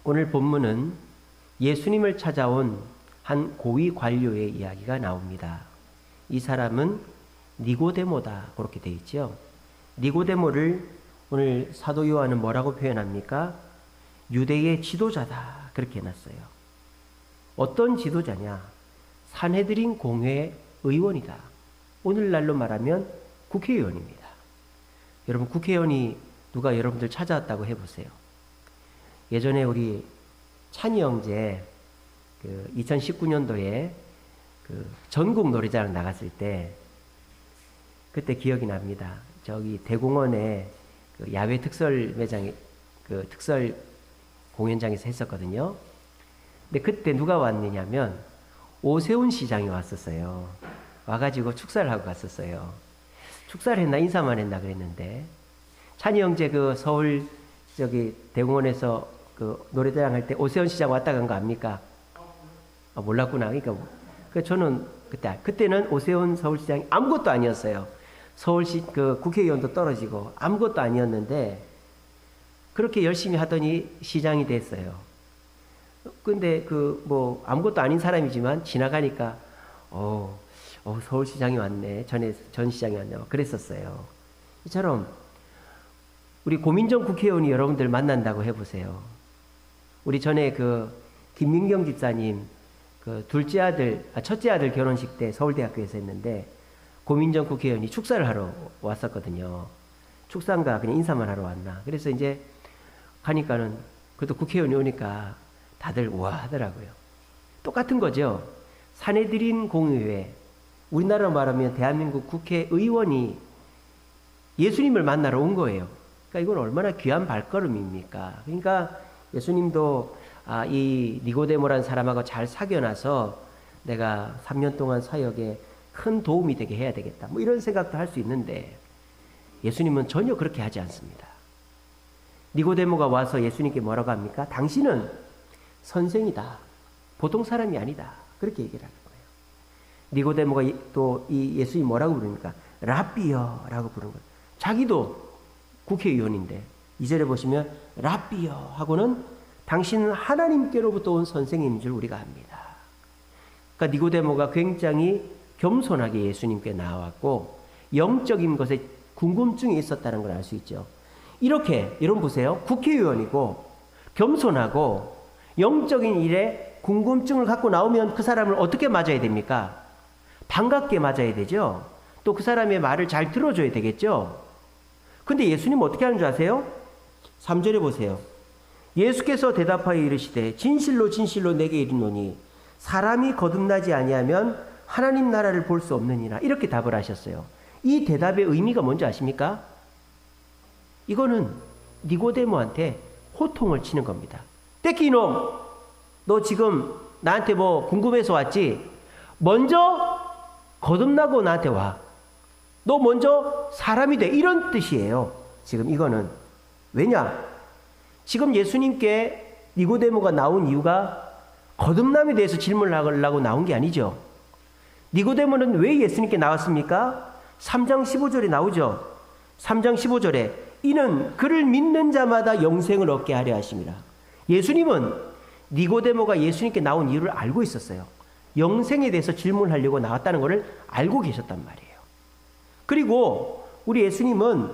오늘 본문은 예수님을 찾아온 한 고위 관료의 이야기가 나옵니다. 이 사람은 니고데모다 그렇게 되어 있죠. 니고데모를 오늘 사도 요한은 뭐라고 표현합니까? 유대의 지도자다 그렇게 해놨어요. 어떤 지도자냐? 산헤드린 공회 의원이다. 오늘날로 말하면 국회의원입니다. 여러분, 국회의원이 누가 여러분들 찾아왔다고 해보세요. 예전에 우리 찬이 형제 2019년도에 전국 노래자랑 나갔을 때 그때 기억이 납니다. 저기 대공원에 야외 특설 매장에 특설 공연장에서 했었거든요. 근데 그때 누가 왔느냐면 오세훈 시장이 왔었어요. 와가지고 축사를 하고 갔었어요. 축사를 했나 인사만 했나 그랬는데 찬이 형제 서울 저기 대공원에서 노래자랑 할 때 오세훈 시장 왔다 간 거 압니까? 몰랐구나. 그러니까 저는 그때는 오세훈 서울시장이 아무것도 아니었어요. 서울시 국회의원도 떨어지고 아무것도 아니었는데 그렇게 열심히 하더니 시장이 됐어요. 근데 아무것도 아닌 사람이지만 지나가니까 서울시장이 왔네. 전 시장이 왔네. 그랬었어요. 이처럼 우리 고민정 국회의원이 여러분들 만난다고 해보세요. 우리 전에 김민경 집사님 첫째 아들 결혼식 때 서울대학교에서 했는데 고민정 국회의원이 축사를 하러 왔었거든요. 축사인가 그냥 인사만 하러 왔나. 그래서 이제 가니까는 그래도 국회의원이 오니까 다들 우와 하더라고요. 똑같은 거죠. 산헤드린 공의회, 우리나라로 말하면 대한민국 국회의원이 예수님을 만나러 온 거예요. 그러니까 이건 얼마나 귀한 발걸음입니까? 그러니까 예수님도 이 니고데모라는 사람하고 잘 사귀어놔서 내가 3년 동안 사역에 큰 도움이 되게 해야 되겠다. 이런 생각도 할 수 있는데 예수님은 전혀 그렇게 하지 않습니다. 니고데모가 와서 예수님께 뭐라고 합니까? 당신은 선생이다. 보통 사람이 아니다. 그렇게 얘기를 하는 거예요. 니고데모가 또 이 예수님 뭐라고 부릅니까? 랍비여라고 부르는 거예요. 자기도 국회의원인데 2절에 보시면 랍비여 하고는 당신은 하나님께로부터 온 선생인 줄 우리가 압니다. 그러니까 니고데모가 굉장히 겸손하게 예수님께 나왔고 영적인 것에 궁금증이 있었다는 걸 알 수 있죠. 이렇게 여러분 보세요. 국회의원이고 겸손하고 영적인 일에 궁금증을 갖고 나오면 그 사람을 어떻게 맞아야 됩니까? 반갑게 맞아야 되죠. 또 그 사람의 말을 잘 들어줘야 되겠죠. 근데 예수님 어떻게 하는 줄 아세요? 3절에 보세요. 예수께서 대답하여 이르시되 진실로 진실로 내게 이르노니 사람이 거듭나지 아니하면 하나님 나라를 볼 수 없느니라. 이렇게 답을 하셨어요. 이 대답의 의미가 뭔지 아십니까? 이거는 니고데모한테 호통을 치는 겁니다. 떼끼 이놈, 너 지금 나한테 궁금해서 왔지? 먼저 거듭나고 나한테 와. 너 먼저 사람이 돼. 이런 뜻이에요. 지금 이거는. 왜냐? 지금 예수님께 니고데모가 나온 이유가 거듭남에 대해서 질문을 하려고 나온 게 아니죠. 니고데모는 왜 예수님께 나왔습니까? 3장 15절에 나오죠. 3장 15절에 이는 그를 믿는 자마다 영생을 얻게 하려 하심이라. 예수님은 니고데모가 예수님께 나온 이유를 알고 있었어요. 영생에 대해서 질문하려고 나왔다는 것을 알고 계셨단 말이에요. 그리고 우리 예수님은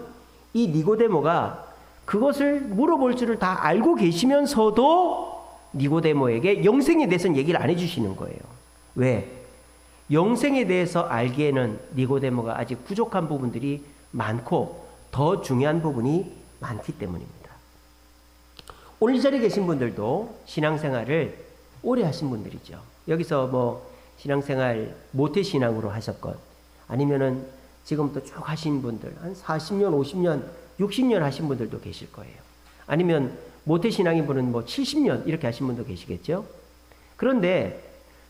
이 니고데모가 그것을 물어볼 줄을 다 알고 계시면서도 니고데모에게 영생에 대해서는 얘기를 안 해주시는 거예요. 왜? 영생에 대해서 알기에는 니고데모가 아직 부족한 부분들이 많고 더 중요한 부분이 많기 때문입니다. 오늘 이 자리에 계신 분들도 신앙생활을 오래 하신 분들이죠. 여기서 신앙생활 모태신앙으로 하셨건 아니면은 지금부터 쭉 하신 분들 한 40년, 50년, 60년 하신 분들도 계실 거예요. 아니면 모태신앙인 분은 70년 이렇게 하신 분도 계시겠죠. 그런데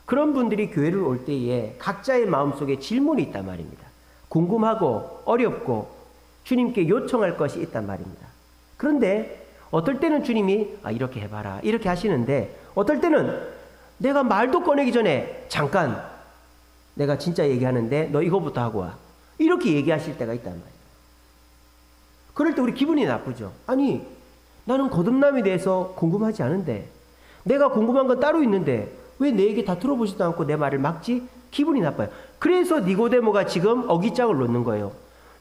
그런 분들이 교회를 올 때에 각자의 마음속에 질문이 있단 말입니다. 궁금하고 어렵고 주님께 요청할 것이 있단 말입니다. 그런데 어떨 때는 주님이 이렇게 해봐라 이렇게 하시는데 어떨 때는 내가 말도 꺼내기 전에 잠깐 내가 진짜 얘기하는데 너 이거부터 하고 와 이렇게 얘기하실 때가 있단 말이에요. 그럴 때 우리 기분이 나쁘죠. 아니 나는 거듭남에 대해서 궁금하지 않은데, 내가 궁금한 건 따로 있는데 왜 내 얘기 다 들어보지도 않고 내 말을 막지? 기분이 나빠요. 그래서 니고데모가 지금 어깃장을 놓는 거예요.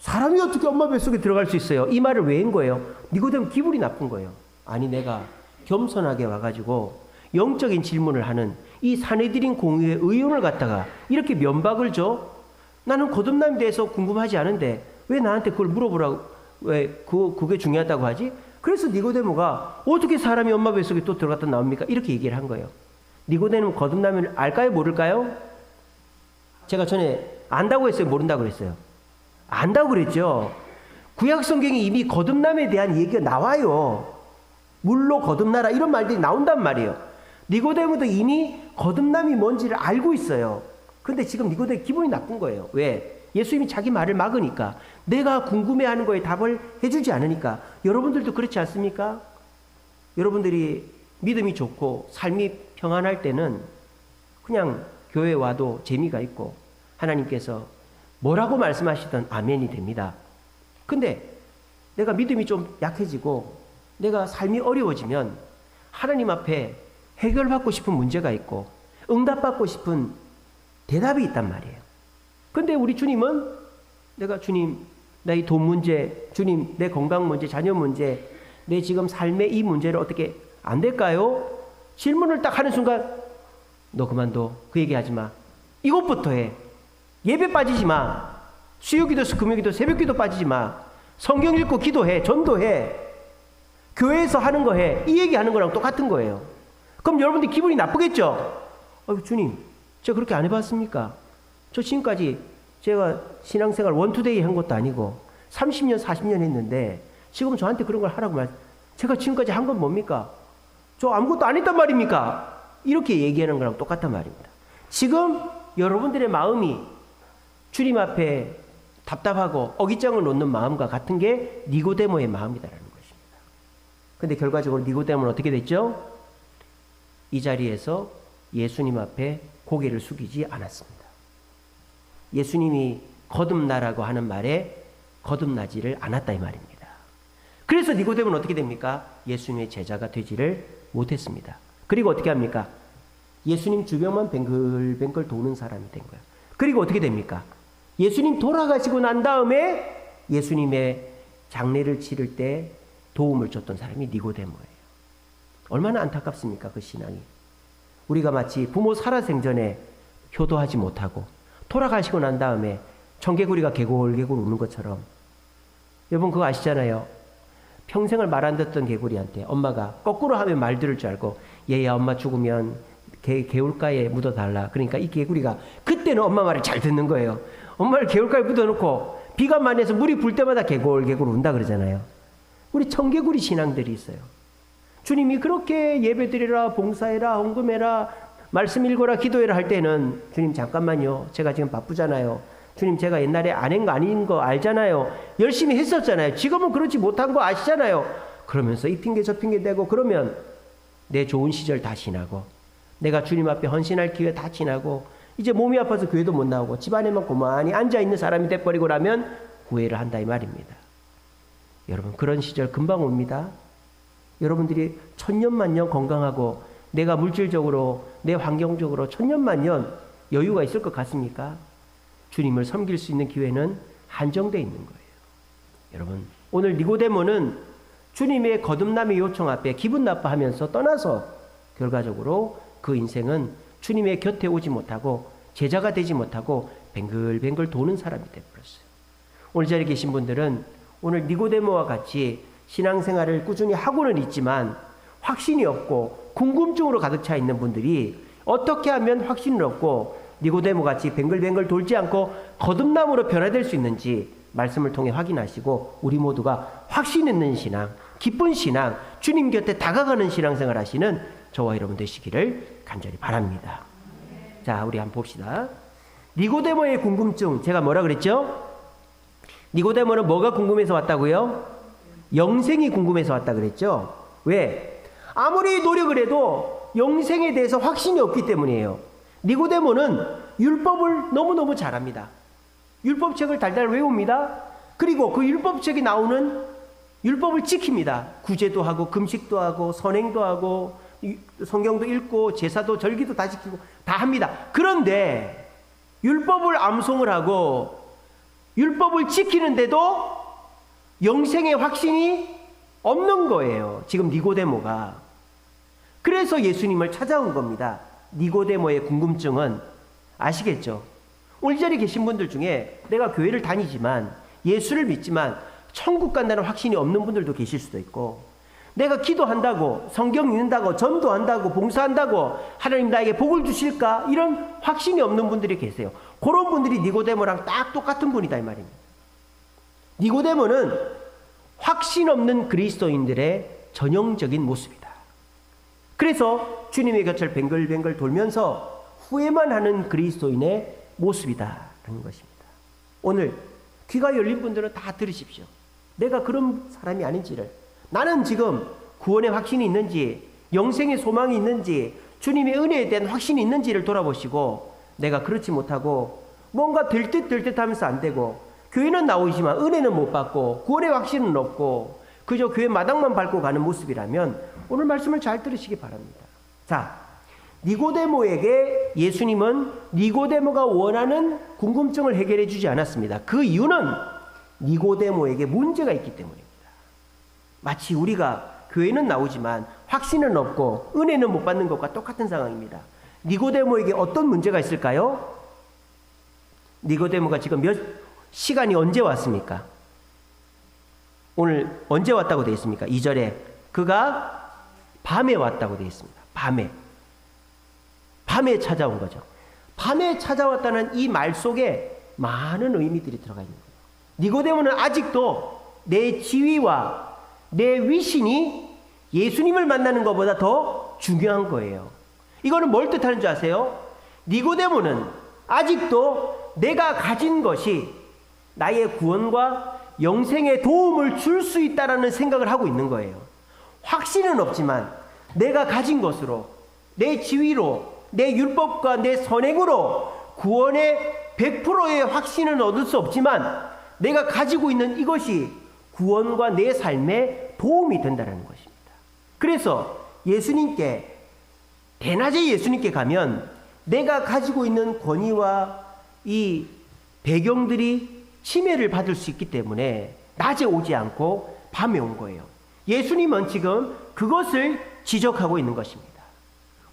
사람이 어떻게 엄마 뱃속에 들어갈 수 있어요? 이 말을 왜 한 거예요? 니고데모 기분이 나쁜 거예요. 아니, 내가 겸손하게 와가지고 영적인 질문을 하는 이 사내들인 공의회 의원을 갖다가 이렇게 면박을 줘? 나는 거듭남에 대해서 궁금하지 않은데 왜 나한테 그걸 물어보라고, 왜 그게 중요하다고 하지? 그래서 니고데모가 어떻게 사람이 엄마 뱃속에 또 들어갔다 나옵니까? 이렇게 얘기를 한 거예요. 니고데모는 거듭남을 알까요? 모를까요? 제가 전에 안다고 했어요? 모른다고 그랬어요? 안다고 그랬죠. 구약 성경에 이미 거듭남에 대한 얘기가 나와요. 물로 거듭나라 이런 말들이 나온단 말이에요. 니고데모도 이미 거듭남이 뭔지를 알고 있어요. 근데 지금 니고데모 기분이 나쁜 거예요. 왜? 예수님이 자기 말을 막으니까, 내가 궁금해하는 거에 답을 해주지 않으니까. 여러분들도 그렇지 않습니까? 여러분들이 믿음이 좋고 삶이 평안할 때는 그냥 교회 와도 재미가 있고 하나님께서 뭐라고 말씀하시든 아멘이 됩니다. 근데 내가 믿음이 좀 약해지고 내가 삶이 어려워지면 하나님 앞에 해결받고 싶은 문제가 있고 응답받고 싶은 대답이 있단 말이에요. 근데 우리 주님은 내가 주님, 나 이 돈 문제, 주님, 내 건강 문제, 자녀 문제, 내 지금 삶의 이 문제를 어떻게 안 될까요? 질문을 딱 하는 순간 너 그만둬. 그 얘기하지 마. 이것부터 해. 예배 빠지지 마. 수요기도, 금요기도, 새벽기도 빠지지 마. 성경 읽고 기도해. 전도해. 교회에서 하는 거 해. 이 얘기하는 거랑 똑같은 거예요. 그럼 여러분들 기분이 나쁘겠죠? 주님, 제가 그렇게 안 해봤습니까? 저 지금까지 제가 신앙생활 원투데이 한 것도 아니고 30년, 40년 했는데 지금 저한테 그런 걸 하라고 제가 지금까지 한 건 뭡니까? 저 아무것도 안 했단 말입니까? 이렇게 얘기하는 거랑 똑같단 말입니다. 지금 여러분들의 마음이 주님 앞에 답답하고 어깃장을 놓는 마음과 같은 게 니고데모의 마음이다라는 것입니다. 근데 결과적으로 니고데모는 어떻게 됐죠? 이 자리에서 예수님 앞에 고개를 숙이지 않았습니다. 예수님이 거듭나라고 하는 말에 거듭나지를 않았다 이 말입니다. 그래서 니고데모는 어떻게 됩니까? 예수님의 제자가 되지를 못했습니다. 그리고 어떻게 합니까? 예수님 주변만 뱅글뱅글 도는 사람이 된 거예요. 그리고 어떻게 됩니까? 예수님 돌아가시고 난 다음에 예수님의 장례를 치를 때 도움을 줬던 사람이 니고데모예요. 얼마나 안타깝습니까? 그 신앙이. 우리가 마치 부모 살아생전에 효도하지 못하고 돌아가시고 난 다음에 청개구리가 개골개골 우는 것처럼. 여러분 그거 아시잖아요. 평생을 말 안 듣던 개구리한테 엄마가 거꾸로 하면 말 들을 줄 알고 얘야 엄마 죽으면 개울가에 묻어달라. 그러니까 이 개구리가 그때는 엄마 말을 잘 듣는 거예요. 엄마를 개울가에 묻어놓고 비가 많이 해서 물이 불 때마다 개골개골 운다 그러잖아요. 우리 청개구리 신앙들이 있어요. 주님이 그렇게 예배드리라, 봉사해라, 헌금해라, 말씀 읽어라, 기도해라 할 때는 주님 잠깐만요. 제가 지금 바쁘잖아요. 주님 제가 옛날에 안 한 거 아닌 거 알잖아요. 열심히 했었잖아요. 지금은 그렇지 못한 거 아시잖아요. 그러면서 이 핑계 저 핑계 대고 그러면 내 좋은 시절 다 지나고 내가 주님 앞에 헌신할 기회 다 지나고 이제 몸이 아파서 교회도 못 나오고 집안에만 고만히 앉아있는 사람이 돼버리고 나면 후회를 한다 이 말입니다. 여러분 그런 시절 금방 옵니다. 여러분들이 천년만년 건강하고 내가 물질적으로 내 환경적으로 천년만년 여유가 있을 것 같습니까? 주님을 섬길 수 있는 기회는 한정되어 있는 거예요. 여러분 오늘 니고데모는 주님의 거듭남의 요청 앞에 기분 나빠하면서 떠나서 결과적으로 그 인생은 주님의 곁에 오지 못하고 제자가 되지 못하고 뱅글뱅글 도는 사람이 되어버렸어요. 오늘 자리에 계신 분들은 오늘 니고데모와 같이 신앙생활을 꾸준히 하고는 있지만 확신이 없고 궁금증으로 가득 차 있는 분들이 어떻게 하면 확신을 얻고 니고데모 같이 뱅글뱅글 돌지 않고 거듭남으로 변화될 수 있는지 말씀을 통해 확인하시고 우리 모두가 확신 있는 신앙, 기쁜 신앙, 주님 곁에 다가가는 신앙생활 하시는 저와 여러분 되시기를 간절히 바랍니다. 자, 우리 한번 봅시다. 니고데모의 궁금증, 제가 뭐라 그랬죠? 니고데모는 뭐가 궁금해서 왔다고요? 영생이 궁금해서 왔다 그랬죠? 왜? 아무리 노력을 해도 영생에 대해서 확신이 없기 때문이에요. 니고데모는 율법을 너무너무 잘합니다. 율법책을 달달 외웁니다. 그리고 그 율법책에 나오는 율법을 지킵니다. 구제도 하고 금식도 하고 선행도 하고 성경도 읽고 제사도 절기도 다 지키고 다 합니다. 그런데 율법을 암송을 하고 율법을 지키는데도 영생의 확신이 없는 거예요. 지금 니고데모가. 그래서 예수님을 찾아온 겁니다. 니고데모의 궁금증은 아시겠죠? 오늘 이 자리에 계신 분들 중에 내가 교회를 다니지만 예수를 믿지만 천국 간다는 확신이 없는 분들도 계실 수도 있고, 내가 기도한다고 성경 읽는다고 전도한다고 봉사한다고 하나님 나에게 복을 주실까 이런 확신이 없는 분들이 계세요. 그런 분들이 니고데모랑 딱 똑같은 분이다 이 말입니다. 니고데모는 확신 없는 그리스도인들의 전형적인 모습이다. 그래서 주님의 곁을 뱅글뱅글 돌면서 후회만 하는 그리스도인의 모습이다라는 것입니다. 오늘 귀가 열린 분들은 다 들으십시오. 내가 그런 사람이 아닌지를, 나는 지금 구원의 확신이 있는지 영생의 소망이 있는지 주님의 은혜에 대한 확신이 있는지를 돌아보시고, 내가 그렇지 못하고 뭔가 될 듯 하면서 안 되고 교회는 나오지만 은혜는 못 받고 구원의 확신은 없고 그저 교회 마당만 밟고 가는 모습이라면 오늘 말씀을 잘 들으시기 바랍니다. 자, 니고데모에게 예수님은 니고데모가 원하는 궁금증을 해결해 주지 않았습니다. 그 이유는 니고데모에게 문제가 있기 때문입니다. 마치 우리가 교회는 나오지만 확신은 없고 은혜는 못 받는 것과 똑같은 상황입니다. 니고데모에게 어떤 문제가 있을까요? 니고데모가 지금 시간이 언제 왔습니까? 오늘 언제 왔다고 되어 있습니까? 2절에 그가 밤에 왔다고 되어 있습니다. 밤에 찾아온 거죠. 밤에 찾아왔다는 이 말 속에 많은 의미들이 들어가 있는 거예요. 니고데모는 아직도 내 지위와 내 위신이 예수님을 만나는 것보다 더 중요한 거예요. 이거는 뭘 뜻하는 줄 아세요? 니고데모는 아직도 내가 가진 것이 나의 구원과 영생에 도움을 줄 수 있다는 생각을 하고 있는 거예요. 확신은 없지만 내가 가진 것으로, 내 지위로, 내 율법과 내 선행으로 구원의 100%의 확신은 얻을 수 없지만 내가 가지고 있는 이것이 구원과 내 삶에 도움이 된다는 것입니다. 그래서 대낮에 예수님께 가면 내가 가지고 있는 권위와 이 배경들이 침해를 받을 수 있기 때문에 낮에 오지 않고 밤에 온 거예요. 예수님은 지금 그것을 지적하고 있는 것입니다.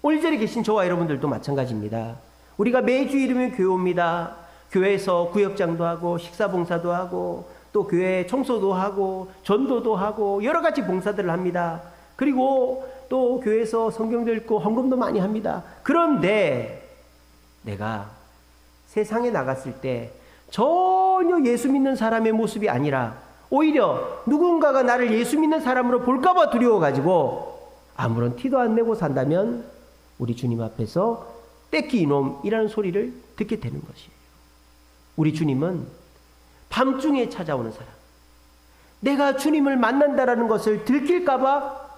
오늘 이 자리에 계신 저와 여러분들도 마찬가지입니다. 우리가 매주 일요일 교회 옵니다. 교회에서 구역장도 하고 식사봉사도 하고 또 교회 청소도 하고 전도도 하고 여러 가지 봉사들을 합니다. 그리고 또 교회에서 성경도 읽고 헌금도 많이 합니다. 그런데 내가 세상에 나갔을 때 전혀 예수 믿는 사람의 모습이 아니라 오히려 누군가가 나를 예수 믿는 사람으로 볼까봐 두려워가지고 아무런 티도 안 내고 산다면 우리 주님 앞에서 떼끼 이놈이라는 소리를 듣게 되는 것이에요. 우리 주님은 밤중에 찾아오는 사람, 내가 주님을 만난다라는 것을 들킬까봐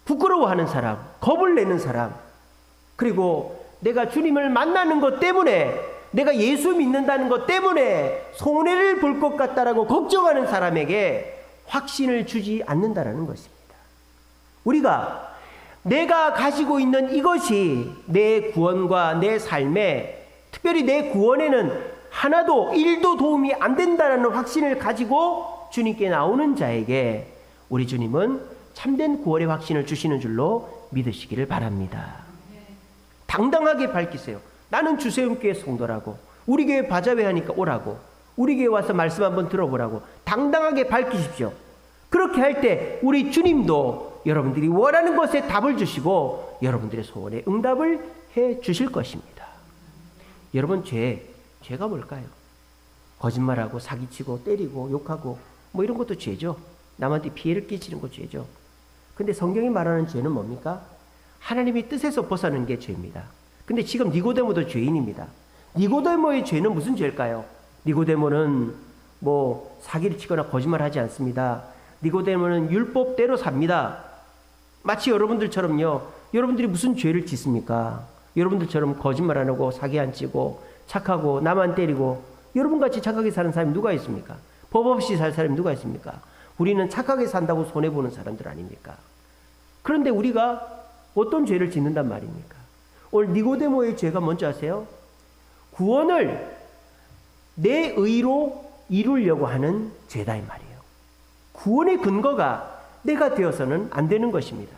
부끄러워하는 사람, 겁을 내는 사람, 그리고 내가 주님을 만나는 것 때문에, 내가 예수 믿는다는 것 때문에 손해를 볼 것 같다라고 걱정하는 사람에게 확신을 주지 않는다라는 것입니다. 우리가 내가 가지고 있는 이것이 내 구원과 내 삶에, 특별히 내 구원에는 하나도 1도 도움이 안 된다라는 확신을 가지고 주님께 나오는 자에게 우리 주님은 참된 구원의 확신을 주시는 줄로 믿으시기를 바랍니다. 당당하게 밝히세요. 나는 주세움교회 성도라고, 우리 교회 바자회 하니까 오라고, 우리 교회 와서 말씀 한번 들어보라고 당당하게 밝히십시오. 그렇게 할 때 우리 주님도 여러분들이 원하는 것에 답을 주시고 여러분들의 소원에 응답을 해 주실 것입니다. 여러분, 죄가 뭘까요? 거짓말하고 사기치고 때리고 욕하고 뭐 이런 것도 죄죠. 남한테 피해를 끼치는 거 죄죠. 근데 성경이 말하는 죄는 뭡니까? 하나님의 뜻에서 벗어나는 게 죄입니다. 근데 지금 니고데모도 죄인입니다. 니고데모의 죄는 무슨 죄일까요? 니고데모는 뭐 사기를 치거나 거짓말하지 않습니다. 니고데모는 율법대로 삽니다. 마치 여러분들처럼요. 여러분들이 무슨 죄를 짓습니까? 여러분들처럼 거짓말 안 하고 사기 안 치고 착하고 남 안 때리고 여러분같이 착하게 사는 사람이 누가 있습니까? 법 없이 살 사람이 누가 있습니까? 우리는 착하게 산다고 손해보는 사람들 아닙니까? 그런데 우리가 어떤 죄를 짓는단 말입니까? 오늘 니고데모의 죄가 뭔지 아세요? 구원을 내 의로 이루려고 하는 죄다 이 말이에요. 구원의 근거가 내가 되어서는 안 되는 것입니다.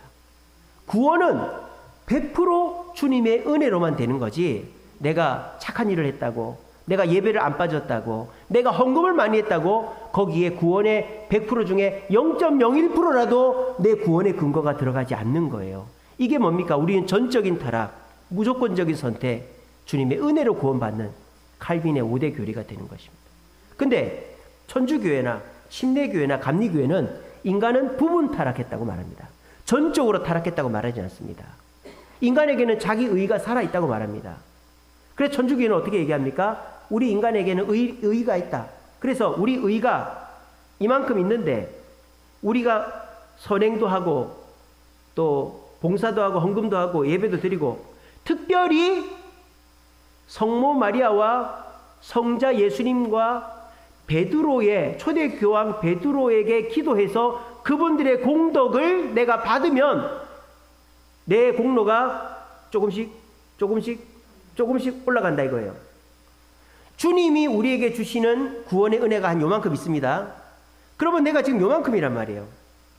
구원은 100% 주님의 은혜로만 되는 거지, 내가 착한 일을 했다고, 내가 예배를 안 빠졌다고, 내가 헌금을 많이 했다고 거기에 구원의 100% 중에 0.01%라도 내 구원의 근거가 들어가지 않는 거예요. 이게 뭡니까? 우리는 전적인 타락, 무조건적인 선택, 주님의 은혜로 구원받는 칼빈의 5대 교리가 되는 것입니다. 근데 천주교회나 침례교회나 감리교회는 인간은 부분 타락했다고 말합니다. 전적으로 타락했다고 말하지 않습니다. 인간에게는 자기 의가 살아있다고 말합니다. 그래서 천주교회는 어떻게 얘기합니까? 우리 인간에게는 의가 있다. 그래서 우리 의가 이만큼 있는데 우리가 선행도 하고 또 봉사도 하고 헌금도 하고 예배도 드리고, 특별히 성모 마리아와 성자 예수님과 베드로의 초대교황 베드로에게 기도해서 그분들의 공덕을 내가 받으면 내 공로가 조금씩 올라간다 이거예요. 주님이 우리에게 주시는 구원의 은혜가 한 요만큼 있습니다. 그러면 내가 지금 요만큼이란 말이에요.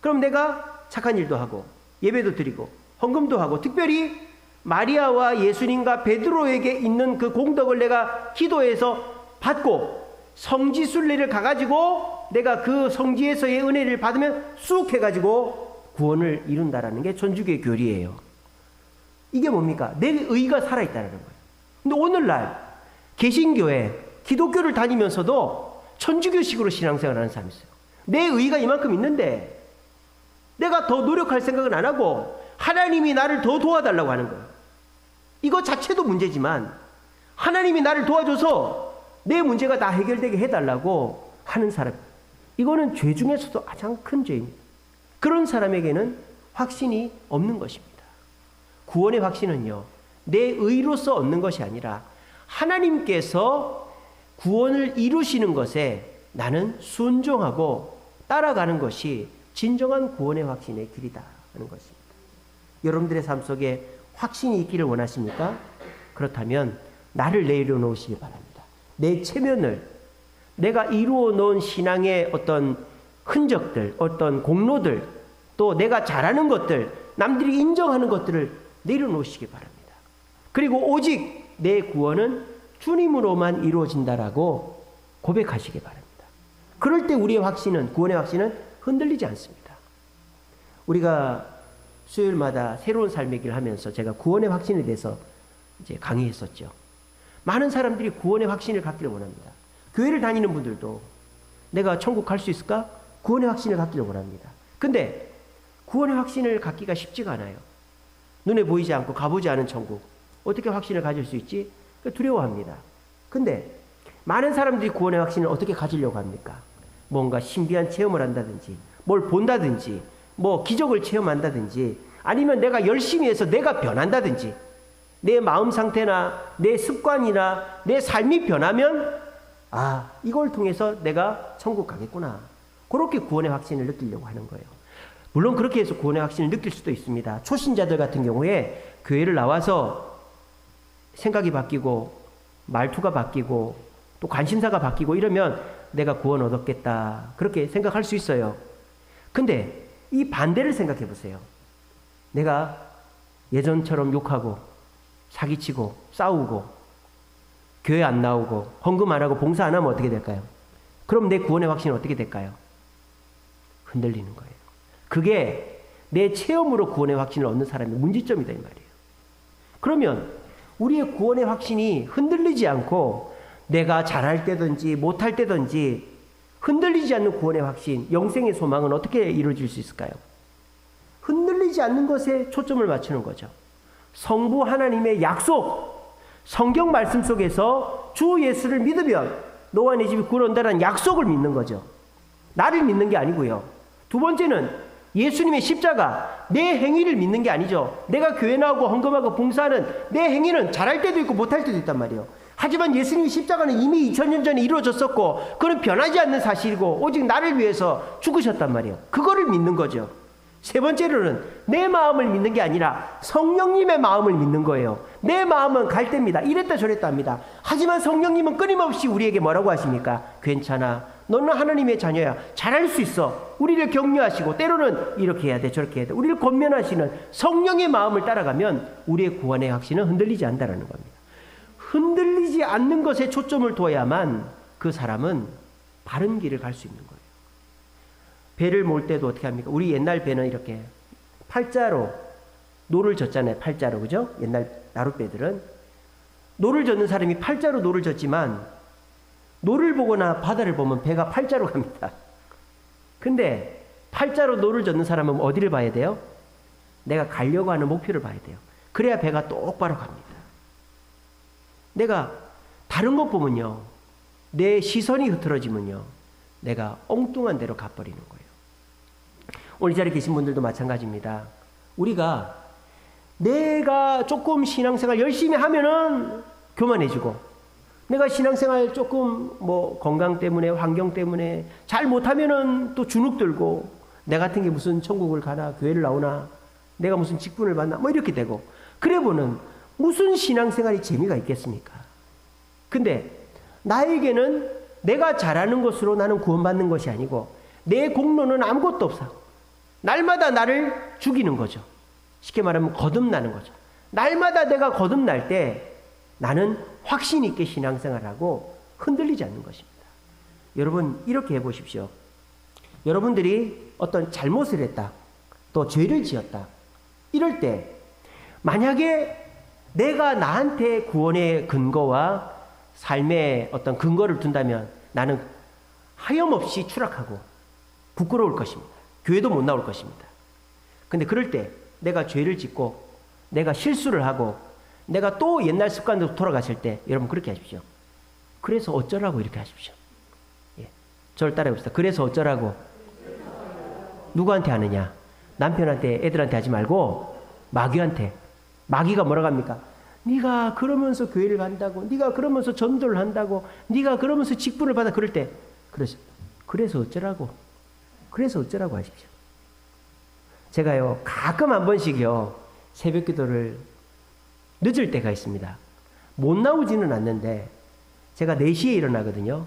그럼 내가 착한 일도 하고 예배도 드리고 헌금도 하고, 특별히 마리아와 예수님과 베드로에게 있는 그 공덕을 내가 기도해서 받고 성지순례를 가가지고 내가 그 성지에서의 은혜를 받으면 쑥 해가지고 구원을 이룬다라는 게 천주교의 교리예요. 이게 뭡니까? 내 의가 살아있다는 거예요. 근데 오늘날 개신교회, 기독교를 다니면서도 천주교식으로 신앙생활을 하는 사람이 있어요. 내 의가 이만큼 있는데 내가 더 노력할 생각은 안 하고 하나님이 나를 더 도와달라고 하는 거예요. 이거 자체도 문제지만 하나님이 나를 도와줘서 내 문제가 다 해결되게 해달라고 하는 사람, 이거는 죄 중에서도 가장 큰 죄입니다. 그런 사람에게는 확신이 없는 것입니다. 구원의 확신은요, 내 의로서 얻는 것이 아니라 하나님께서 구원을 이루시는 것에 나는 순종하고 따라가는 것이 진정한 구원의 확신의 길이다 하는 것입니다. 여러분들의 삶 속에 확신이 있기를 원하십니까? 그렇다면 나를 내려 놓으시기 바랍니다. 내 체면을, 내가 이루어 놓은 신앙의 어떤 흔적들, 어떤 공로들, 또 내가 잘하는 것들, 남들이 인정하는 것들을 내려놓으시기 바랍니다. 그리고 오직 내 구원은 주님으로만 이루어진다라고 고백하시기 바랍니다. 그럴 때 우리의 확신은, 구원의 확신은 흔들리지 않습니다. 우리가 수요일마다 새로운 삶의 길을 하면서 제가 구원의 확신에 대해서 이제 강의했었죠. 많은 사람들이 구원의 확신을 갖기를 원합니다. 교회를 다니는 분들도 내가 천국 갈 수 있을까? 구원의 확신을 갖기를 원합니다. 근데 구원의 확신을 갖기가 쉽지가 않아요. 눈에 보이지 않고 가보지 않은 천국, 어떻게 확신을 가질 수 있지? 두려워합니다. 근데 많은 사람들이 구원의 확신을 어떻게 가지려고 합니까? 뭔가 신비한 체험을 한다든지, 뭘 본다든지, 뭐 기적을 체험한다든지, 아니면 내가 열심히 해서 내가 변한다든지, 내 마음 상태나 내 습관이나 내 삶이 변하면 아, 이걸 통해서 내가 천국 가겠구나. 그렇게 구원의 확신을 느끼려고 하는 거예요. 물론 그렇게 해서 구원의 확신을 느낄 수도 있습니다. 초신자들 같은 경우에 교회를 나와서 생각이 바뀌고 말투가 바뀌고 또 관심사가 바뀌고 이러면 내가 구원 얻었겠다, 그렇게 생각할 수 있어요. 근데 이 반대를 생각해 보세요. 내가 예전처럼 욕하고 사기치고 싸우고 교회 안 나오고 헌금 안 하고 봉사 안 하면 어떻게 될까요? 그럼 내 구원의 확신은 어떻게 될까요? 흔들리는 거예요. 그게 내 체험으로 구원의 확신을 얻는 사람의 문제점이다 이 말이에요. 그러면 우리의 구원의 확신이 흔들리지 않고 내가 잘할 때든지 못할 때든지 흔들리지 않는 구원의 확신, 영생의 소망은 어떻게 이루어질 수 있을까요? 흔들리지 않는 것에 초점을 맞추는 거죠. 성부 하나님의 약속, 성경 말씀 속에서 주 예수를 믿으면 너와 네 집이 구원한다는 약속을 믿는 거죠. 나를 믿는 게 아니고요. 두 번째는 예수님의 십자가, 내 행위를 믿는 게 아니죠. 내가 교회 나오고 헌금하고 봉사하는 내 행위는 잘할 때도 있고 못할 때도 있단 말이에요. 하지만 예수님의 십자가는 이미 2000년 전에 이루어졌었고 그건 변하지 않는 사실이고 오직 나를 위해서 죽으셨단 말이에요. 그거를 믿는 거죠. 세 번째로는 내 마음을 믿는 게 아니라 성령님의 마음을 믿는 거예요. 내 마음은 갈대입니다. 이랬다 저랬다 합니다. 하지만 성령님은 끊임없이 우리에게 뭐라고 하십니까? 괜찮아. 너는 하나님의 자녀야. 잘할 수 있어. 우리를 격려하시고 때로는 이렇게 해야 돼 저렇게 해야 돼. 우리를 권면하시는 성령의 마음을 따라가면 우리의 구원의 확신은 흔들리지 않는다는 겁니다. 흔들리지 않는 것에 초점을 둬야만 그 사람은 바른 길을 갈 수 있는 거예요. 배를 몰 때도 어떻게 합니까? 우리 옛날 배는 이렇게 팔자로 노를 젓잖아요. 팔자로. 그죠? 옛날 나룻배들은. 노를 젓는 사람이 팔자로 노를 젓지만 노를 보거나 바다를 보면 배가 팔자로 갑니다. 근데 팔자로 노를 젓는 사람은 어디를 봐야 돼요? 내가 가려고 하는 목표를 봐야 돼요. 그래야 배가 똑바로 갑니다. 내가 다른 것 보면요. 내 시선이 흐트러지면요. 내가 엉뚱한 데로 가버리는 거예요. 오늘 이 자리에 계신 분들도 마찬가지입니다. 우리가 내가 조금 신앙생활 열심히 하면은 교만해지고 내가 신앙생활 조금 뭐 건강 때문에 환경 때문에 잘 못하면은 또 주눅 들고 내 같은 게 무슨 천국을 가나 교회를 나오나 내가 무슨 직분을 받나 뭐 이렇게 되고 그래 보는 무슨 신앙생활이 재미가 있겠습니까? 근데 나에게는 내가 잘하는 것으로 나는 구원받는 것이 아니고 내 공로는 아무것도 없어. 날마다 나를 죽이는 거죠. 쉽게 말하면 거듭나는 거죠. 날마다 내가 거듭날 때 나는 확신 있게 신앙생활하고 흔들리지 않는 것입니다. 여러분 이렇게 해보십시오. 여러분들이 어떤 잘못을 했다. 또 죄를 지었다. 이럴 때 만약에 내가 나한테 구원의 근거와 삶의 어떤 근거를 둔다면 나는 하염없이 추락하고 부끄러울 것입니다. 교회도 못 나올 것입니다. 근데 그럴 때 내가 죄를 짓고 내가 실수를 하고 내가 또 옛날 습관으로 돌아갔을 때 여러분 그렇게 하십시오. 그래서 어쩌라고 이렇게 하십시오. 예. 저를 따라해 봅시다. 그래서 어쩌라고. 누구한테 하느냐? 남편한테 애들한테 하지 말고 마귀한테. 마귀가 뭐라고 합니까? 네가 그러면서 교회를 간다고 네가 그러면서 전도를 한다고 네가 그러면서 직분을 받아 그럴 때 그래서 어쩌라고 그래서 어쩌라고 하십시오. 제가요 가끔 한 번씩요 새벽 기도를 늦을 때가 있습니다. 못 나오지는 않는데 제가 4시에 일어나거든요.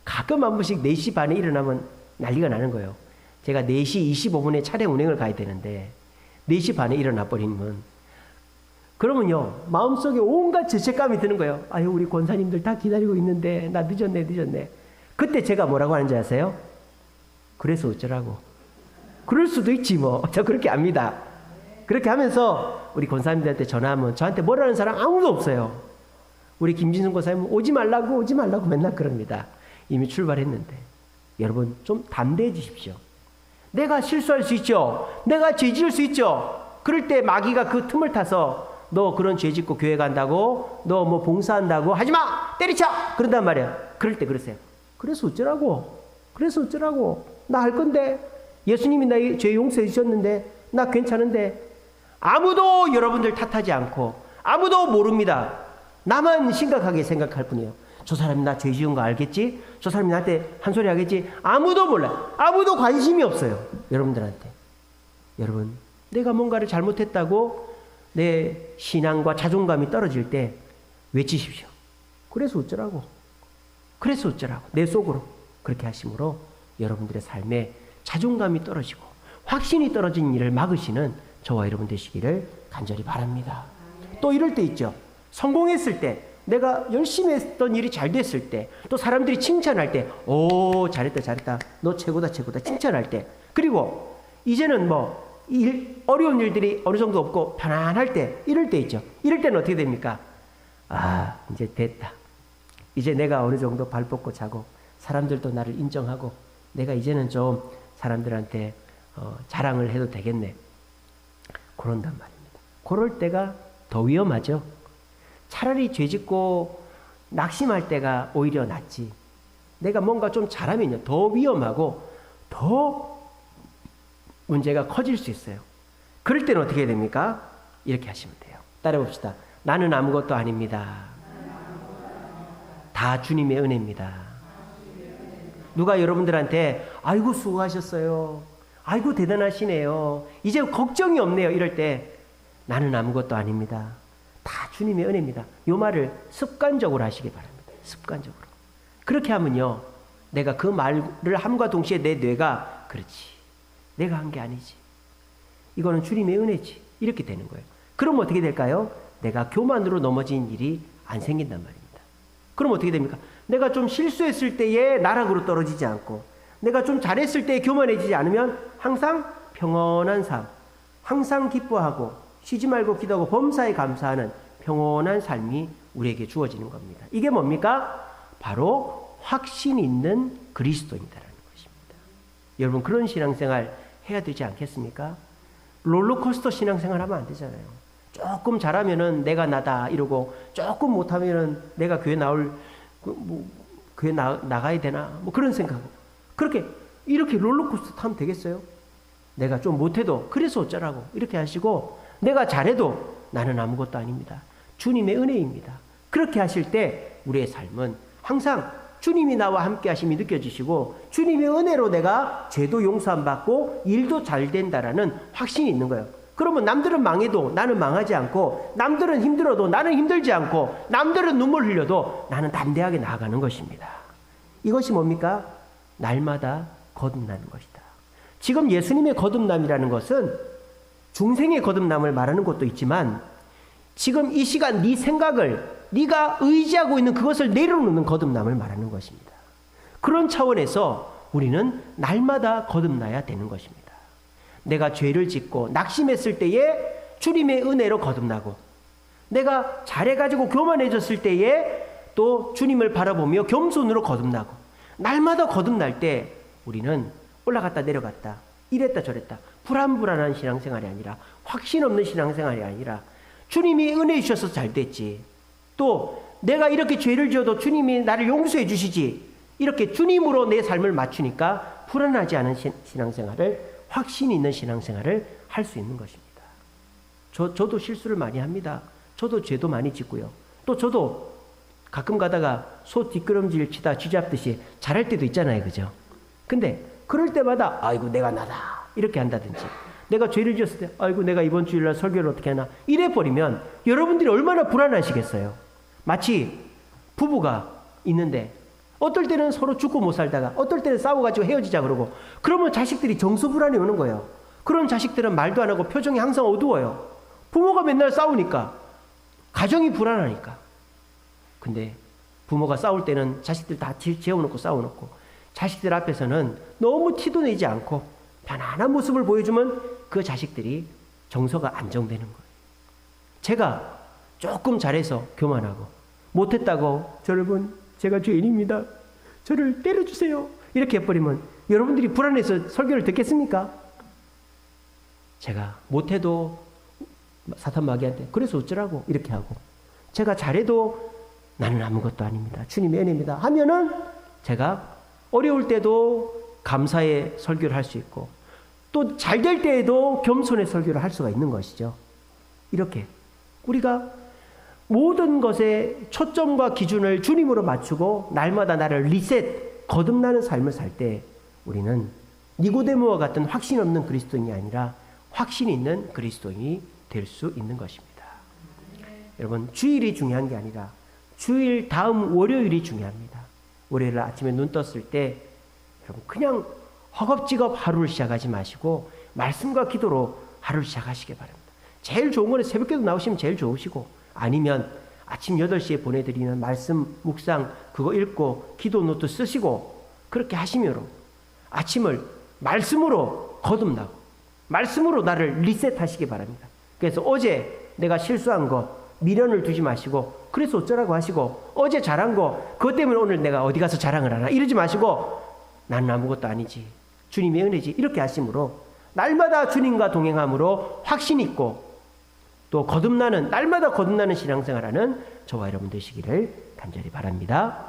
가끔 한 번씩 4시 반에 일어나면 난리가 나는 거예요. 제가 4시 25분에 차량 운행을 가야 되는데 4시 반에 일어나 버리면 그러면요 마음속에 온갖 죄책감이 드는 거예요. 아유 우리 권사님들 다 기다리고 있는데 나 늦었네. 그때 제가 뭐라고 하는지 아세요? 그래서 어쩌라고. 그럴 수도 있지 뭐. 저 그렇게 압니다. 그렇게 하면서 우리 권사님들한테 전화하면 저한테 뭐라는 사람 아무도 없어요. 우리 김진순 권사님은 오지 말라고 맨날 그럽니다. 이미 출발했는데. 여러분 좀 담대해지십시오. 내가 실수할 수 있죠. 내가 죄 지을 수 있죠. 그럴 때 마귀가 그 틈을 타서 너 그런 죄 짓고 교회 간다고 너 뭐 봉사한다고 하지마 때리쳐 그런단 말이에요. 그럴 때 그러세요. 그래서 어쩌라고 나 할 건데 예수님이 나의 죄 용서해 주셨는데 나 괜찮은데 아무도 여러분들 탓하지 않고 아무도 모릅니다. 나만 심각하게 생각할 뿐이에요. 저 사람이 나 죄 지은 거 알겠지? 저 사람이 나한테 한 소리 하겠지? 아무도 몰라요. 아무도 관심이 없어요. 여러분들한테. 여러분 내가 뭔가를 잘못했다고 내 신앙과 자존감이 떨어질 때 외치십시오. 그래서 어쩌라고 내 속으로 그렇게 하심으로 여러분들의 삶에 자존감이 떨어지고 확신이 떨어진 일을 막으시는 저와 여러분 되시기를 간절히 바랍니다. 또 이럴 때 있죠. 성공했을 때 내가 열심히 했던 일이 잘 됐을 때 또 사람들이 칭찬할 때 오 잘했다 너 최고다 칭찬할 때 그리고 이제는 뭐 어려운 일들이 어느 정도 없고 편안할 때 이럴 때 있죠. 이럴 때는 어떻게 됩니까? 아 이제 됐다. 이제 내가 어느 정도 발 뻗고 자고 사람들도 나를 인정하고 내가 이제는 좀 사람들한테 자랑을 해도 되겠네. 그런단 말입니다. 그럴 때가 더 위험하죠. 차라리 죄짓고 낙심할 때가 오히려 낫지. 내가 뭔가 좀 잘하면요 더 위험하고 더 문제가 커질 수 있어요. 그럴 때는 어떻게 해야 됩니까? 이렇게 하시면 돼요. 따라해 봅시다. 나는 아무것도 아닙니다. 다 주님의 은혜입니다. 누가 여러분들한테 아이고 수고하셨어요. 아이고 대단하시네요. 이제 걱정이 없네요. 이럴 때 나는 아무것도 아닙니다. 다 주님의 은혜입니다. 이 말을 습관적으로 하시기 바랍니다. 습관적으로. 그렇게 하면요. 내가 그 말을 함과 동시에 내 뇌가 그렇지. 내가 한 게 아니지. 이거는 주님의 은혜지. 이렇게 되는 거예요. 그럼 어떻게 될까요? 내가 교만으로 넘어진 일이 안 생긴단 말입니다. 그럼 어떻게 됩니까? 내가 좀 실수했을 때에 나락으로 떨어지지 않고 내가 좀 잘했을 때에 교만해지지 않으면 항상 평온한 삶, 항상 기뻐하고 쉬지 말고 기도하고 범사에 감사하는 평온한 삶이 우리에게 주어지는 겁니다. 이게 뭡니까? 바로 확신 있는 그리스도인이라는 것입니다. 여러분 그런 신앙생활 해야 되지 않겠습니까? 롤러코스터 신앙생활 하면 안 되잖아요. 조금 잘하면은 내가 나다 이러고 조금 못하면은 내가 교회 교회 나가야 되나 뭐 그런 생각. 그렇게 이렇게 롤러코스터 타면 되겠어요? 내가 좀 못해도 그래서 어쩌라고 이렇게 하시고 내가 잘해도 나는 아무것도 아닙니다. 주님의 은혜입니다. 그렇게 하실 때 우리의 삶은 항상 주님이 나와 함께 하심이 느껴지시고 주님의 은혜로 내가 죄도 용서함 받고 일도 잘 된다라는 확신이 있는 거예요. 그러면 남들은 망해도 나는 망하지 않고 남들은 힘들어도 나는 힘들지 않고 남들은 눈물 흘려도 나는 담대하게 나아가는 것입니다. 이것이 뭡니까? 날마다 거듭나는 것이다. 지금 예수님의 거듭남이라는 것은 중생의 거듭남을 말하는 것도 있지만 지금 이 시간 네 생각을 네가 의지하고 있는 그것을 내려놓는 거듭남을 말하는 것입니다. 그런 차원에서 우리는 날마다 거듭나야 되는 것입니다. 내가 죄를 짓고 낙심했을 때에 주님의 은혜로 거듭나고 내가 잘해가지고 교만해졌을 때에 또 주님을 바라보며 겸손으로 거듭나고 날마다 거듭날 때 우리는 올라갔다 내려갔다 이랬다 저랬다 불안불안한 신앙생활이 아니라 확신 없는 신앙생활이 아니라 주님이 은혜 주셔서 잘 됐지. 또 내가 이렇게 죄를 지어도 주님이 나를 용서해 주시지. 이렇게 주님으로 내 삶을 맞추니까 불안하지 않은 신앙생활을 확신 있는 신앙생활을 할 수 있는 것입니다. 저도 실수를 많이 합니다. 저도 죄도 많이 짓고요. 또 저도 가끔 가다가 소 뒷걸음질 치다 쥐잡듯이 잘할 때도 있잖아요. 그죠? 근데 그럴 때마다 아이고 내가 나다 이렇게 한다든지 내가 죄를 지었을 때 아이고 내가 이번 주일날 설교를 어떻게 하나 이래버리면 여러분들이 얼마나 불안하시겠어요. 마치 부부가 있는데 어떨 때는 서로 죽고 못 살다가 어떨 때는 싸워가지고 헤어지자 그러고 그러면 자식들이 정서불안이 오는 거예요. 그런 자식들은 말도 안 하고 표정이 항상 어두워요. 부모가 맨날 싸우니까 가정이 불안하니까. 근데 부모가 싸울 때는 자식들 다 재워놓고 싸워놓고 자식들 앞에서는 너무 티도 내지 않고 편안한 모습을 보여주면 그 자식들이 정서가 안정되는 거예요. 제가 조금 잘해서 교만하고 못했다고 여러분 제가 죄인입니다. 저를 때려주세요. 이렇게 해버리면 여러분들이 불안해서 설교를 듣겠습니까? 제가 못해도 사탄 마귀한테 그래서 어쩌라고 이렇게 하고 제가 잘해도 나는 아무것도 아닙니다. 주님의 은혜입니다. 하면은 제가 어려울 때도 감사의 설교를 할 수 있고 또 잘 될 때에도 겸손의 설교를 할 수가 있는 것이죠. 이렇게 우리가 모든 것의 초점과 기준을 주님으로 맞추고 날마다 나를 리셋, 거듭나는 삶을 살 때 우리는 니고데모와 같은 확신 없는 그리스도인이 아니라 확신 있는 그리스도인이 될 수 있는 것입니다. 여러분 주일이 중요한 게 아니라 주일 다음 월요일이 중요합니다. 월요일 아침에 눈 떴을 때 여러분 그냥 허겁지겁 하루를 시작하지 마시고 말씀과 기도로 하루를 시작하시기 바랍니다. 제일 좋은 거는 새벽기도 나오시면 제일 좋으시고 아니면 아침 8시에 보내드리는 말씀 묵상 그거 읽고 기도 노트 쓰시고 그렇게 하시므로 아침을 말씀으로 거듭나고 말씀으로 나를 리셋하시기 바랍니다. 그래서 어제 내가 실수한 거 미련을 두지 마시고 그래서 어쩌라고 하시고 어제 잘한 거 그것 때문에 오늘 내가 어디 가서 자랑을 하나 이러지 마시고 나는 아무것도 아니지 주님의 은혜지 이렇게 하심으로 날마다 주님과 동행함으로 확신 있고 또 거듭나는 날마다 거듭나는 신앙생활하는 저와 여러분 되시기를 간절히 바랍니다.